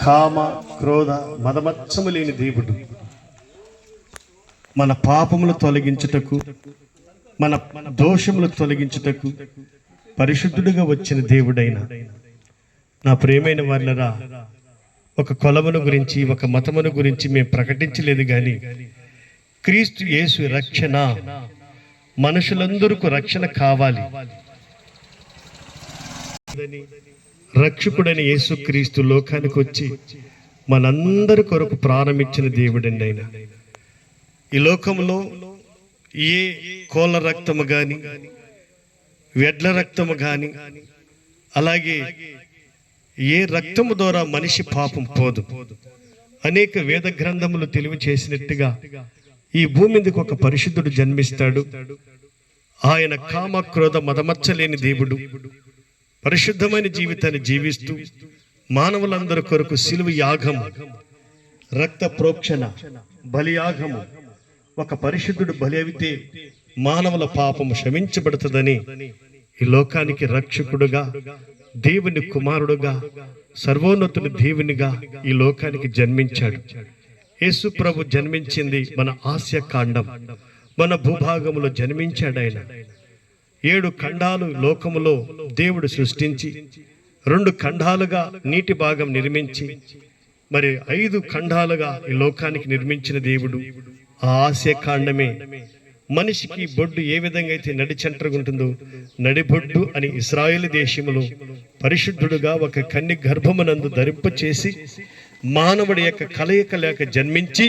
కామ క్రోధ మదమత్సము లేని దేవుడు, మన పాపములు తొలగించుటకు, మన దోషములు తొలగించుటకు పరిశుద్ధుడిగా వచ్చిన దేవుడైన నా ప్రియమైన వాళ్ళరా, ఒక కొలమును గురించి, ఒక మతమును గురించి మేము ప్రకటించలేదు, కానీ క్రీస్తు యేసు రక్షణ, మనుషులందరికీ రక్షణ కావాలి, రక్షకుడైన యేసు క్రీస్తు లోకానికి వచ్చి మనందరి కొరకు ప్రారంభించిన దేవుడండి ఆయన. ఈ లోకంలో ఏ కోళ్ళ రక్తము కానీ, వెడ్ల రక్తము కానీ, అలాగే ఏ రక్తము ద్వారా మనిషి పాపం పోదు. అనేక వేద గ్రంథములు తెలియచేసినట్టుగా ఈ భూమి మీదకి ఒక పరిశుద్ధుడు జన్మిస్తాడు. ఆయన కామ క్రోధ మదమచ్చలేని దేవుడు, పరిశుద్ధమైన జీవితాన్ని జీవిస్తూ మానవులందరి కొరకు శిలువ యాగము, రక్త ప్రోక్షణ, బలియాగము, ఒక పరిశుద్ధుడు బలి అయితే మానవుల పాపము క్షమించబడుతుందని ఈ లోకానికి రక్షకుడుగా, దేవుని కుమారుడుగా, సర్వోన్నతుని దేవునిగా ఈ లోకానికి జన్మించాడు. యేసు ప్రభు జన్మించింది మన ఆసియా ఖండం, మన భూభాగంలో జన్మించాడు ఆయన. 7 ఖండాలు లోకములో దేవుడు సృష్టించి 2 ఖండాలుగా నీటి భాగం నిర్మించి మరి 5 ఖండాలుగా ఈ లోకానికి నిర్మించిన దేవుడు. ఆ ఆసియా ఖండమే మనిషికి బొడ్డు ఏ విధంగా అయితే నడిచెంటరుగుంటుందో నడిబొడ్డు అని ఇశ్రాయేలు దేశములో పరిశుద్ధుడుగా ఒక కన్య గర్భమునందు ధరింప చేసి మానవుడి యొక్క కలయిక లేక జన్మించి